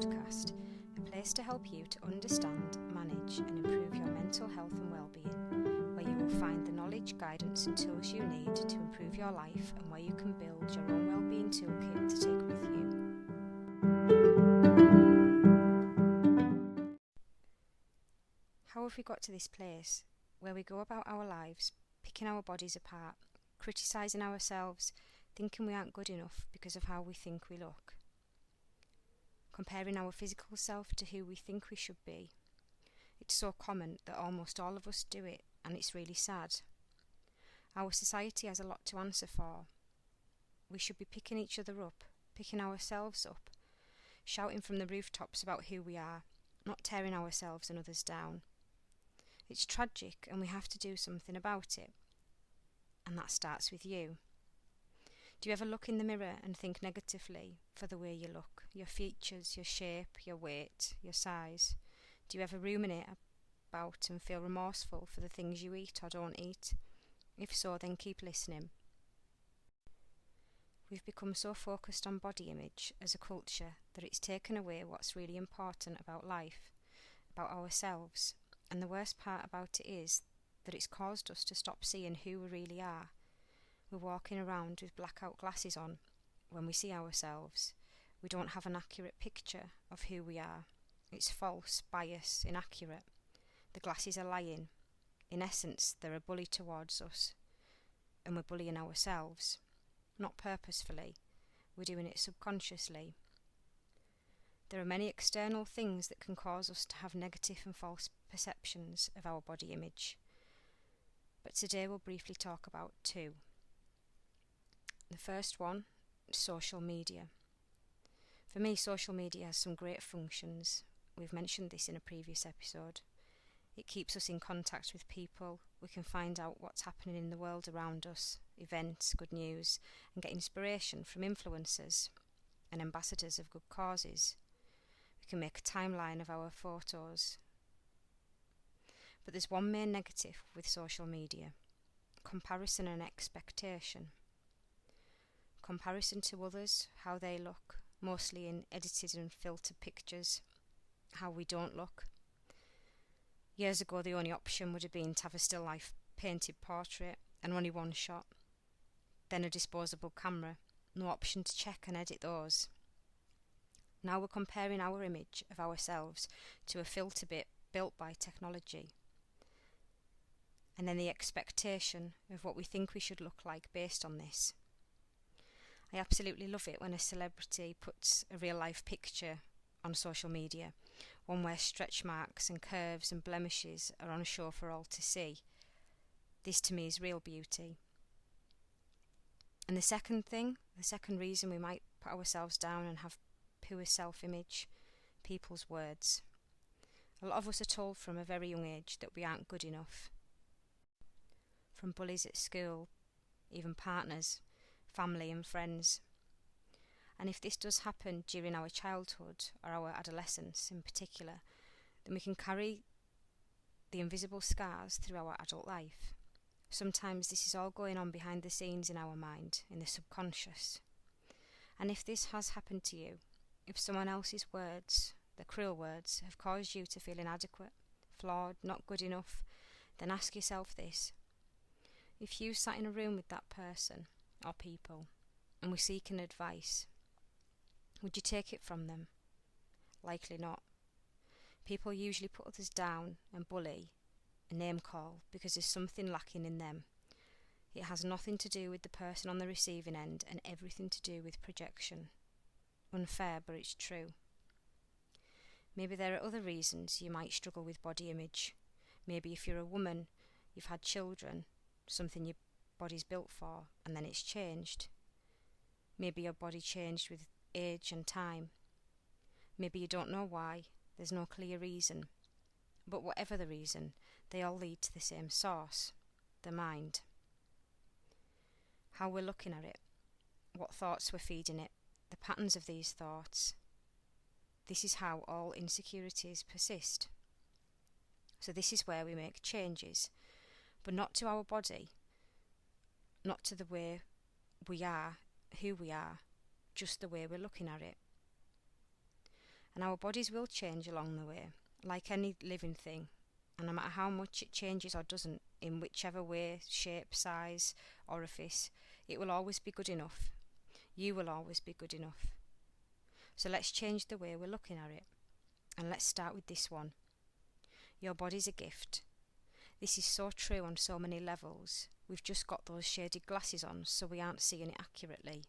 podcast, a place to help you to understand, manage and improve your mental health and well-being, where you will find the knowledge, guidance and tools you need to improve your life and where you can build your own well-being toolkit to take with you. How have we got to this place where we go about our lives, picking our bodies apart, criticising ourselves, thinking we aren't good enough because of how we think we look, comparing our physical self to who we think we should be? It's so common that almost all of us do it, and it's really sad. Our society has a lot to answer for. We should be picking each other up, picking ourselves up, shouting from the rooftops about who we are, not tearing ourselves and others down. It's tragic and we have to do something about it. And that starts with you. Do you ever look in the mirror and think negatively for the way you look, your features, your shape, your weight, your size? Do you ever ruminate about and feel remorseful for the things you eat or don't eat? If so, then keep listening. We've become so focused on body image as a culture that it's taken away what's really important about life, about ourselves. And the worst part about it is that it's caused us to stop seeing who we really are. We're walking around with blackout glasses on when we see ourselves. We don't have an accurate picture of who we are. It's false, biased, inaccurate. The glasses are lying. In essence, they're a bully towards us, and we're bullying ourselves. Not purposefully, we're doing it subconsciously. There are many external things that can cause us to have negative and false perceptions of our body image. But today we'll briefly talk about two. The first one, social media. For me, social media has some great functions. We've mentioned this in a previous episode. It keeps us in contact with people. We can find out what's happening in the world around us, events, good news, and get inspiration from influencers and ambassadors of good causes. We can make a timeline of our photos. But there's one main negative with social media: comparison and expectation. Comparison to others, how they look, mostly in edited and filtered pictures, how we don't look. Years ago, the only option would have been to have a still life painted portrait and only one shot. Then a disposable camera, no option to check and edit those. Now we're comparing our image of ourselves to a filter bit built by technology. And then the expectation of what we think we should look like based on this. I absolutely love it when a celebrity puts a real life picture on social media, one where stretch marks and curves and blemishes are on show for all to see. This to me is real beauty. And the second reason we might put ourselves down and have poor self-image, people's words. A lot of us are told from a very young age that we aren't good enough. From bullies at school, even partners, family and friends. And if this does happen during our childhood or our adolescence in particular, then we can carry the invisible scars through our adult life. Sometimes this is all going on behind the scenes in our mind, in the subconscious. And if this has happened to you, if someone else's words, the cruel words, have caused you to feel inadequate, flawed, not good enough, then ask yourself this: if you sat in a room with that person or people and were seeking advice, would you take it from them? Likely not. People usually put others down and bully and name call because there's something lacking in them. It has nothing to do with the person on the receiving end and everything to do with projection. Unfair, but it's true. Maybe there are other reasons you might struggle with body image. Maybe if you're a woman, you've had children, something your body's built for, and then it's changed. Maybe your body changed with age and time. Maybe you don't know why, there's no clear reason. But whatever the reason, they all lead to the same source, the mind. How we're looking at it, what thoughts we're feeding it, the patterns of these thoughts. This is how all insecurities persist. So this is where we make changes, but not to our body, not to the way we are, who we are, just the way we're looking at it. And our bodies will change along the way, like any living thing. And no matter how much it changes or doesn't, in whichever way, shape, size, orifice, it will always be good enough. You will always be good enough. So let's change the way we're looking at it. And let's start with this one. Your body's a gift. This is so true on so many levels. We've just got those shaded glasses on, so we aren't seeing it accurately.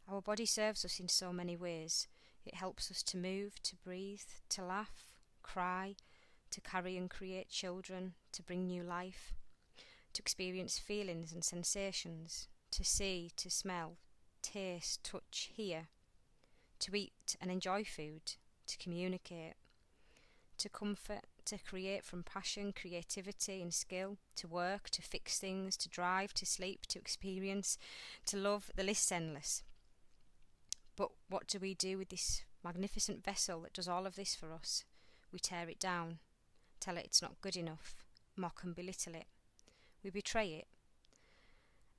Our body serves us in so many ways. It helps us to move, to breathe, to laugh, cry, to carry and create children, to bring new life, to experience feelings and sensations, to see, to smell, taste, touch, hear, to eat and enjoy food, to communicate, to comfort, to create from passion, creativity and skill, to work, to fix things, to drive, to sleep, to experience, to love. The list's endless. But what do we do with this magnificent vessel that does all of this for us? We tear it down, tell it it's not good enough, mock and belittle it. We betray it.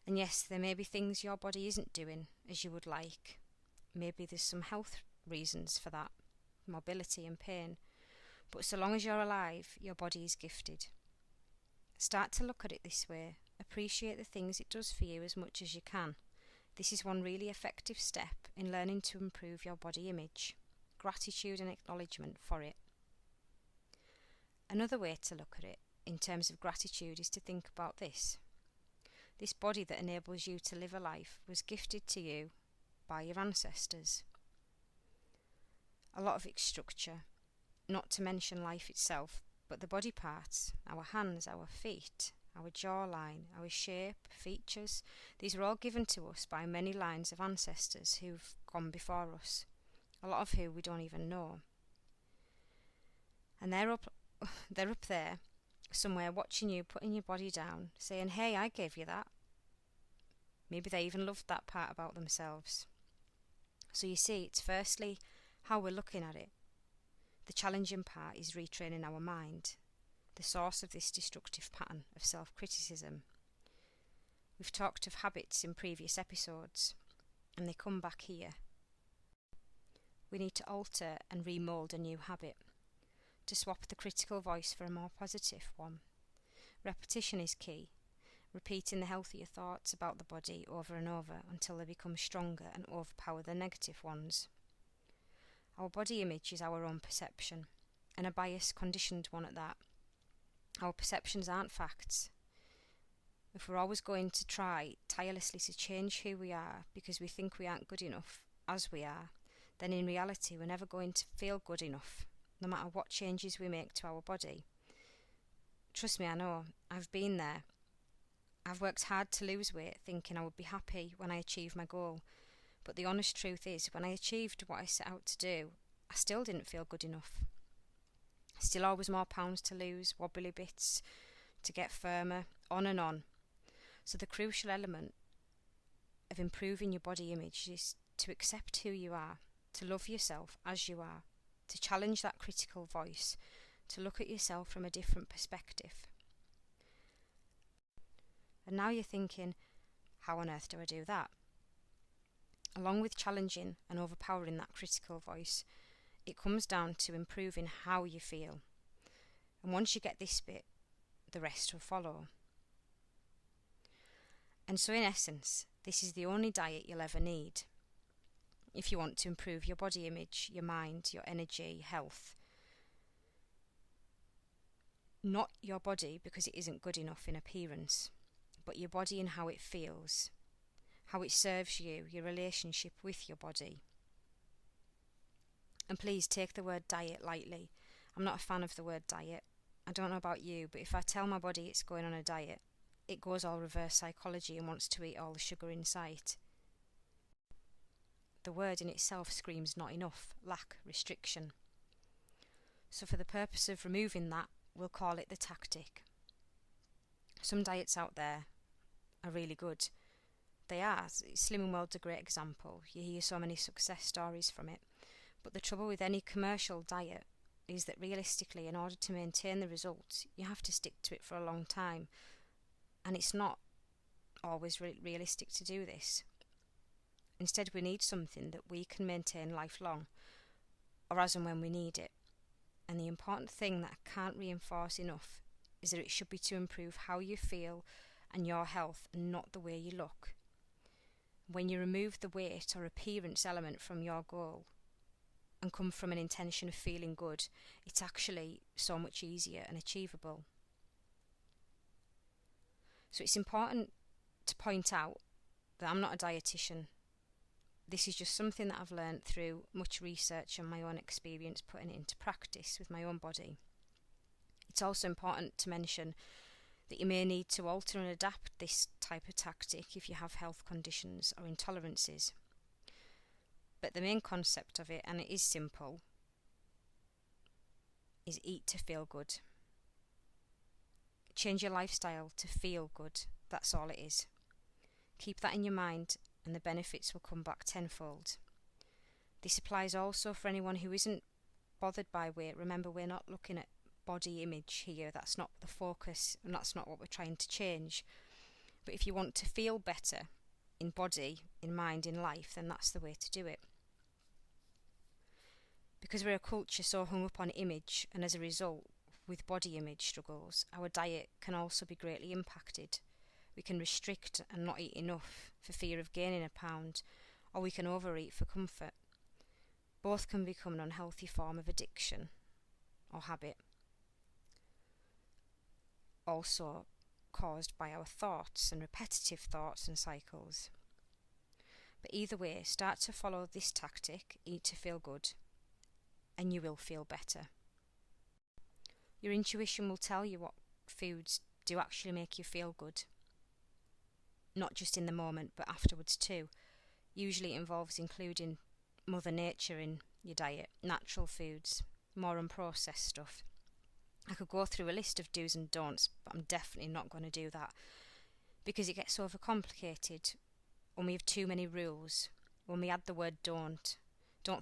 And yes, there may be things your body isn't doing as you would like. Maybe there's some health reasons for that, mobility and pain. But so long as you're alive, your body is gifted. Start to look at it this way. Appreciate the things it does for you as much as you can. This is one really effective step in learning to improve your body image. Gratitude and acknowledgement for it. Another way to look at it, in terms of gratitude, is to think about this. This body that enables you to live a life was gifted to you by your ancestors. A lot of its structure, not to mention life itself, but the body parts, our hands, our feet, our jawline, our shape, features, these are all given to us by many lines of ancestors who've gone before us, a lot of who we don't even know. And they're up there, somewhere watching you, putting your body down, saying, hey, I gave you that. Maybe they even loved that part about themselves. So you see, it's firstly how we're looking at it. The challenging part is retraining our mind, the source of this destructive pattern of self-criticism. We've talked of habits in previous episodes, and they come back here. We need to alter and remould a new habit, to swap the critical voice for a more positive one. Repetition is key, repeating the healthier thoughts about the body over and over until they become stronger and overpower the negative ones. Our body image is our own perception, and a biased, conditioned one at that. Our perceptions aren't facts. If we're always going to try tirelessly to change who we are because we think we aren't good enough as we are, then in reality we're never going to feel good enough, no matter what changes we make to our body. Trust me, I know. I've been there. I've worked hard to lose weight, thinking I would be happy when I achieved my goal. But the honest truth is, when I achieved what I set out to do, I still didn't feel good enough. Still always more pounds to lose, wobbly bits to get firmer, on and on. So the crucial element of improving your body image is to accept who you are, to love yourself as you are, to challenge that critical voice, to look at yourself from a different perspective. And now you're thinking, how on earth do I do that? Along with challenging and overpowering that critical voice, it comes down to improving how you feel. And once you get this bit, the rest will follow. And so in essence, this is the only diet you'll ever need if you want to improve your body image, your mind, your energy, health. Not your body because it isn't good enough in appearance, but your body and how it feels, how it serves you, your relationship with your body. And please take the word diet lightly. I'm not a fan of the word diet. I don't know about you, but if I tell my body it's going on a diet, it goes all reverse psychology and wants to eat all the sugar in sight. The word in itself screams not enough, lack, restriction. So for the purpose of removing that, we'll call it the tactic. Some diets out there are really good. They are. Slimming World's a great example. You hear so many success stories from it. But the trouble with any commercial diet is that realistically, in order to maintain the results, you have to stick to it for a long time. And it's not always realistic to do this. Instead, we need something that we can maintain lifelong, or as and when we need it. And the important thing that I can't reinforce enough is that it should be to improve how you feel and your health, and not the way you look. When you remove the weight or appearance element from your goal and come from an intention of feeling good, it's actually so much easier and achievable. So it's important to point out that I'm not a dietitian. This is just something that I've learned through much research and my own experience putting it into practice with my own body. It's also important to mention that you may need to alter and adapt this type of tactic if you have health conditions or intolerances. But the main concept of it, and it is simple, is eat to feel good. Change your lifestyle to feel good. That's all it is. Keep that in your mind and the benefits will come back tenfold. This applies also for anyone who isn't bothered by weight. Remember, we're not looking at body image here. That's not the focus and that's not what we're trying to change. But if you want to feel better in body, in mind, in life, then that's the way to do it. Because we're a culture so hung up on image, and as a result, with body image struggles, our diet can also be greatly impacted. We can restrict and not eat enough for fear of gaining a pound, or we can overeat for comfort. Both can become an unhealthy form of addiction or habit, also caused by our thoughts and repetitive thoughts and cycles. But either way, start to follow this tactic, eat to feel good, and you will feel better. Your intuition will tell you what foods do actually make you feel good. Not just in the moment, but afterwards too. Usually it involves including Mother Nature in your diet, natural foods, more unprocessed stuff. I could go through a list of do's and don'ts, but I'm definitely not going to do that because it gets overcomplicated when we have too many rules. When we add the word don't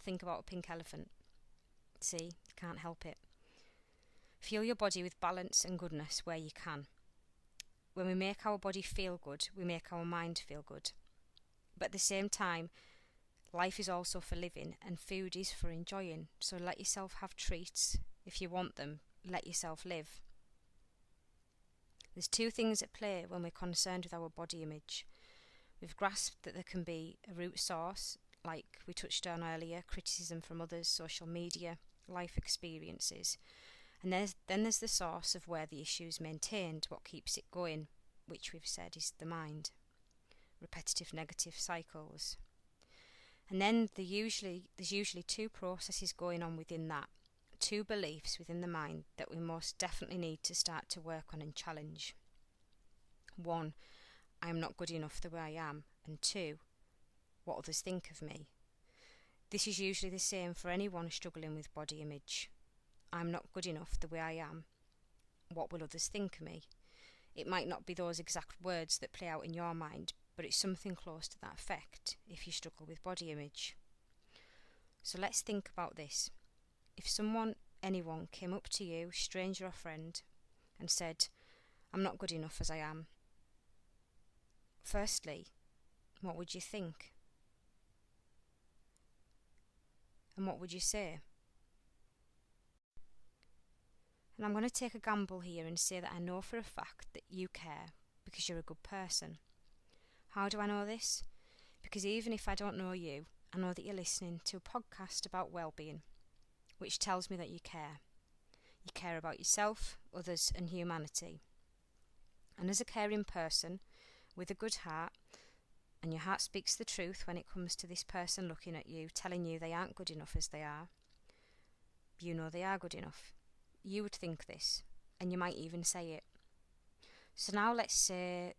think about a pink elephant. See, can't help it. Fuel your body with balance and goodness where you can. When we make our body feel good, we make our mind feel good. But at the same time, life is also for living and food is for enjoying. So let yourself have treats. If you want them, let yourself live. There's two things at play when we're concerned with our body image. We've grasped that there can be a root source, like we touched on earlier, criticism from others, social media, life experiences. And then there's the source of where the issue is maintained, what keeps it going, which we've said is the mind. Repetitive negative cycles. And then there's usually two processes going on within that, two beliefs within the mind that we most definitely need to start to work on and challenge. 1, I am not good enough the way I am. And 2, what others think of me. This is usually the same for anyone struggling with body image. I'm not good enough the way I am. What will others think of me? It might not be those exact words that play out in your mind, but it's something close to that effect if you struggle with body image. So let's think about this. If anyone came up to you, stranger or friend, and said, I'm not good enough as I am, firstly, what would you think? And what would you say? And I'm going to take a gamble here and say that I know for a fact that you care because you're a good person. How do I know this? Because even if I don't know you, I know that you're listening to a podcast about well-being, which tells me that you care. You care about yourself, others and humanity. And as a caring person with a good heart, and your heart speaks the truth when it comes to this person looking at you, telling you they aren't good enough as they are, you know they are good enough. You would think this, and you might even say it. So now let's say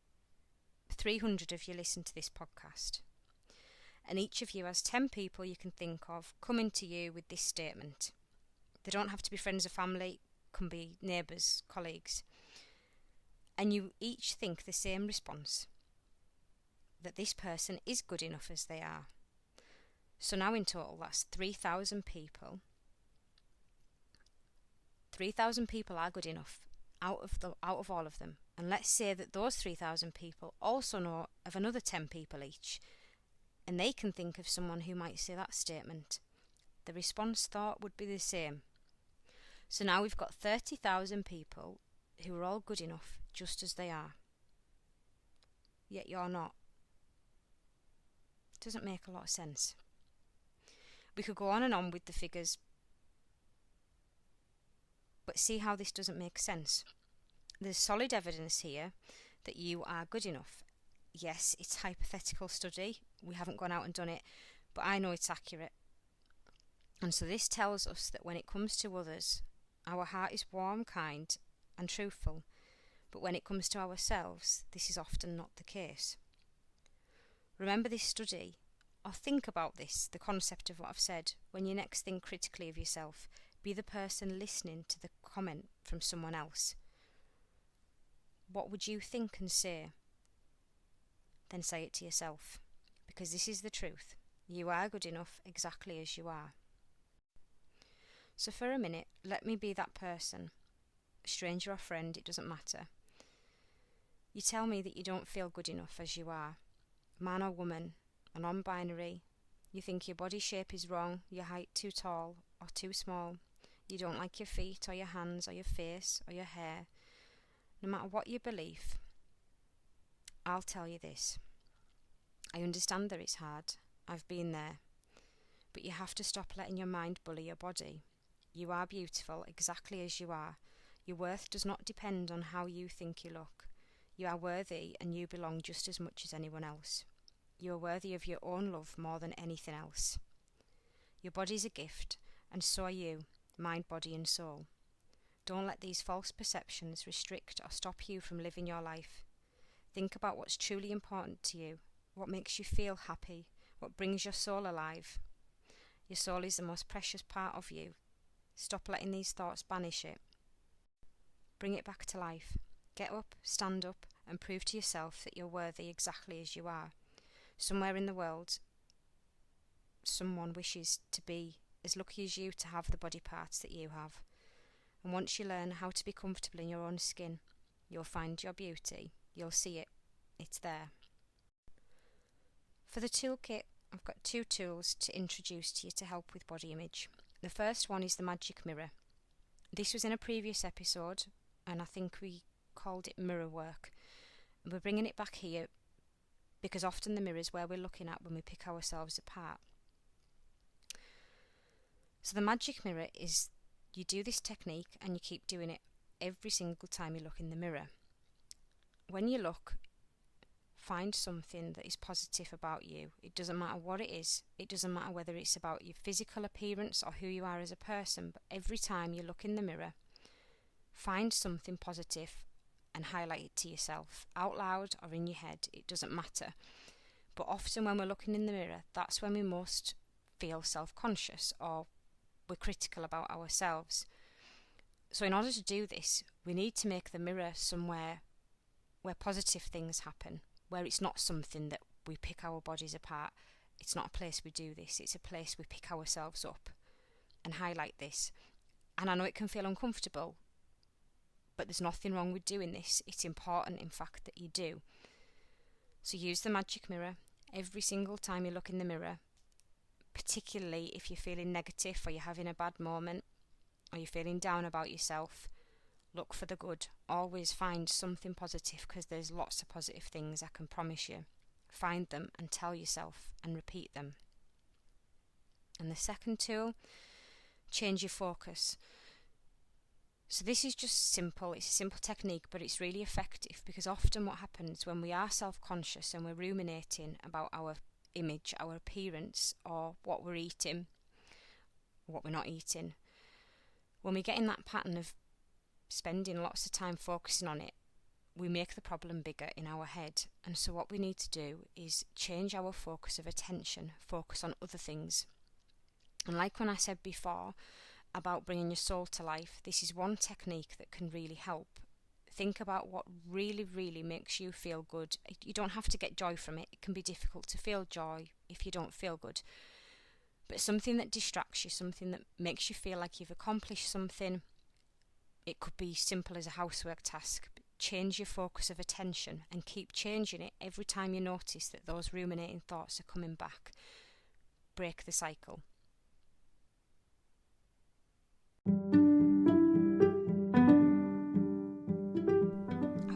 300 of you listen to this podcast, and each of you has 10 people you can think of coming to you with this statement. They don't have to be friends or family, can be neighbours, colleagues. And you each think the same response, that this person is good enough as they are. So now in total that's 3,000 people. 3,000 people are good enough out of all of them. And let's say that those 3,000 people also know of another 10 people each and they can think of someone who might say that statement. The response thought would be the same. So now we've got 30,000 people who are all good enough just as they are. Yet you're not. It doesn't make a lot of sense. We could go on and on with the figures, but see how this doesn't make sense. There's solid evidence here that you are good enough. Yes, it's a hypothetical study. We haven't gone out and done it, but I know it's accurate. And so this tells us that when it comes to others, our heart is warm, kind, and truthful. But when it comes to ourselves, this is often not the case. Remember this study, or think about this, the concept of what I've said, when you next think critically of yourself. Be the person listening to the comment from someone else. What would you think and say? Then say it to yourself, because this is the truth. You are good enough exactly as you are. So for a minute, let me be that person. Stranger or friend, it doesn't matter. You tell me that you don't feel good enough as you are. Man or woman, a non-binary. You think your body shape is wrong, your height too tall or too small. You don't like your feet or your hands or your face or your hair. No matter what you believe, I'll tell you this. I understand that it's hard. I've been there. But you have to stop letting your mind bully your body. You are beautiful exactly as you are. Your worth does not depend on how you think you look. You are worthy and you belong just as much as anyone else. You are worthy of your own love more than anything else. Your body's a gift, and so are you, mind, body and soul. Don't let these false perceptions restrict or stop you from living your life. Think about what's truly important to you, what makes you feel happy, what brings your soul alive. Your soul is the most precious part of you. Stop letting these thoughts banish it. Bring it back to life. Get up, stand up, and prove to yourself that you're worthy exactly as you are. Somewhere in the world, someone wishes to be as lucky as you to have the body parts that you have. And once you learn how to be comfortable in your own skin, you'll find your beauty. You'll see it. It's there. For the toolkit, I've got 2 tools to introduce to you to help with body image. The first one is the magic mirror. This was in a previous episode, and I think we called it mirror work. And we're bringing it back here because often the mirror is where we're looking at when we pick ourselves apart. So the magic mirror is, you do this technique and you keep doing it every single time you look in the mirror. When you look, find something that is positive about you. It doesn't matter what it is. It doesn't matter whether it's about your physical appearance or who you are as a person, but every time you look in the mirror, find something positive and highlight it to yourself, out loud or in your head. It doesn't matter. But often when we're looking in the mirror, that's when we most feel self-conscious or we're critical about ourselves. So in order to do this, we need to make the mirror somewhere where positive things happen, where it's not something that we pick our bodies apart. It's not a place we do this. It's a place we pick ourselves up and highlight this. And I know it can feel uncomfortable, but there's nothing wrong with doing this. It's important, in fact, that you do. So use the magic mirror every single time you look in the mirror, particularly if you're feeling negative or you're having a bad moment or you're feeling down about yourself. Look for the good. Always find something positive, because there's lots of positive things, I can promise you. Find them and tell yourself and repeat them. And the second tool, change your focus. So this is just simple. It's a simple technique, but it's really effective, because often what happens when we are self-conscious and we're ruminating about our image, our appearance, or what we're eating, what we're not eating, when we get in that pattern of spending lots of time focusing on it, we make the problem bigger in our head. And so what we need to do is change our focus of attention, focus on other things. And like when I said before about bringing your soul to life, this is one technique that can really help. Think about what really, really makes you feel good. You don't have to get joy from it. It can be difficult to feel joy if you don't feel good. But something that distracts you, something that makes you feel like you've accomplished something. It could be simple as a housework task. change your focus of attention and keep changing it every time you notice that those ruminating thoughts are coming back. Break the cycle. I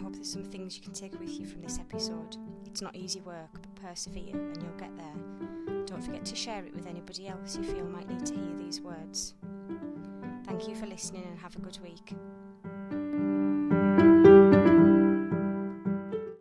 hope there's some things you can take with you from this episode. It's not easy work, but persevere and you'll get there. Don't forget to share it with anybody else you feel might need to hear these words. Thank you for listening and have a good week.